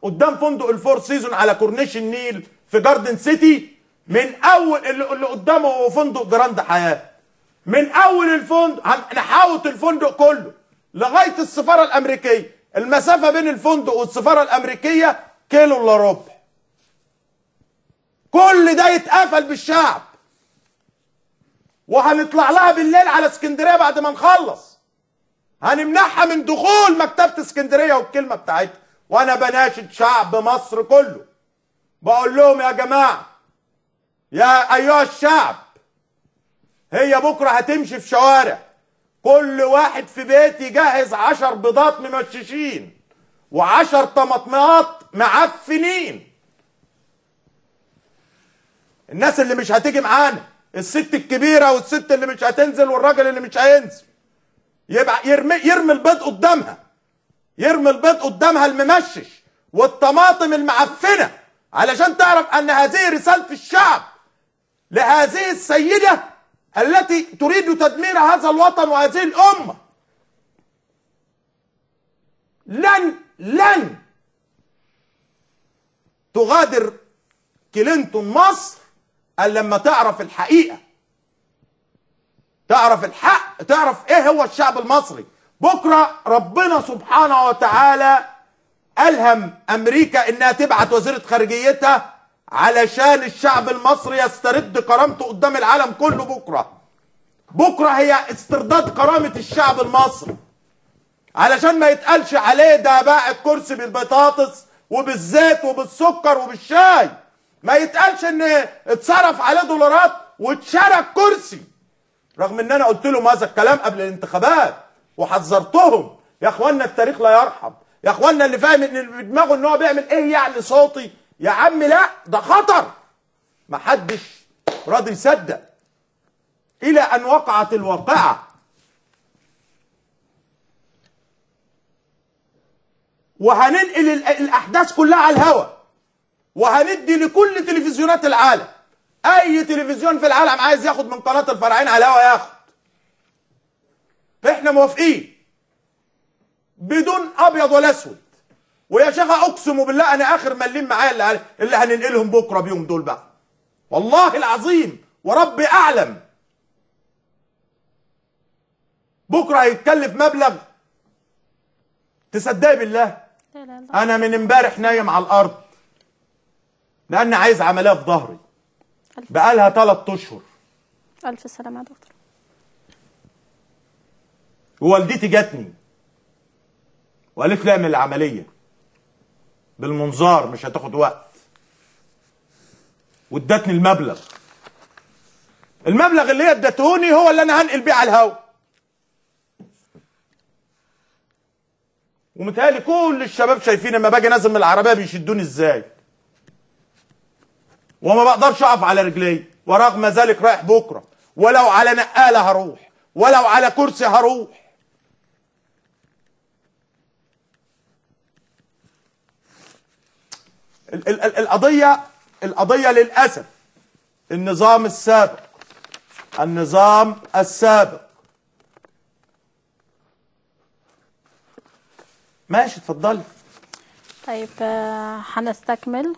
قدام فندق الفور سيزون على كورنيش النيل في جاردن سيتي، من اول اللي قدامه فندق جراند حياه، من اول الفندق نحاوط الفندق كله لغايه السفاره الامريكيه، المسافه بين الفندق والسفاره الامريكيه كيلو الا ربع. كل ده يتقفل بالشعب، وهنطلع لها بالليل على اسكندريه بعد ما نخلص، هنمنعها من دخول مكتبه اسكندريه والكلمه بتاعتها. وانا بناشد شعب مصر كله، بقول لهم يا جماعه، يا ايها الشعب، هي بكره هتمشي في شوارع، كل واحد في بيت يجهز 10 بيضات ممششين و10 طماطمات معفنين. الناس اللي مش هتيجي معانا، الست الكبيره والست اللي مش هتنزل والراجل اللي مش هينزل، يبقى يرمي البيض قدامها، يرمي البيض قدامها الممشش والطماطم المعفنه، علشان تعرف ان هذه رساله الشعب لهذه السيده التي تريد تدمير هذا الوطن وهذه الامه. لن تغادر كلينتون مصر الا لما تعرف الحقيقه، تعرف الحق، تعرف ايه هو الشعب المصري. بكره ربنا سبحانه وتعالى الهم امريكا انها تبعت وزيره خارجيتها علشان الشعب المصري يسترد كرامته قدام العالم كله. بكره هي استرداد كرامه الشعب المصري، علشان ما يتقالش عليه ده باع الكرسي بالبطاطس وبالزيت وبالسكر وبالشاي، ما يتقالش ان اتصرف عليه دولارات واتشرى الكرسي، رغم ان انا قلت لهم هذا الكلام قبل الانتخابات وحذرتهم. يا اخوانا التاريخ لا يرحم، يا اخوانا اللي فاهم ان في دماغه ان هو بيعمل ايه يعني صوتي، يا عم لا، ده خطر، محدش راضي يصدق الى ان وقعت الواقعه. وهننقل الاحداث كلها على الهواء، وهندي لكل تلفزيونات العالم، اي تلفزيون في العالم عايز ياخد من قناه الفراعين على الهواء ياخد، احنا موافقين بدون ابيض ولا اسود. ويا شيخ اقسم بالله انا اخر مليم معايا اللي هننقلهم بكره بيهم دول بقى، والله العظيم وربي اعلم. بكره هيتكلف مبلغ تصدقي بالله انا من امبارح نايم على الارض لان عايز عمليه في ظهري بقالها 3 اشهر. الف سلامه يا دكتور. ووالدتي جاتني وقالت لي اعمل العمليه بالمنظار مش هتاخد وقت، وادتني المبلغ اللي هي ادتهوني هو اللي انا هنقل بيه على الهوا. ومتهيألي كل الشباب شايفين لما باجي نازل من العربيه بيشدوني ازاي، وما بقدرش اقف على رجلي، ورغم ذلك رايح بكره، ولو على نقاله هروح، ولو على كرسي هروح. القضيه للاسف النظام السابق ماشي. اتفضلي. طيب هنستكمل.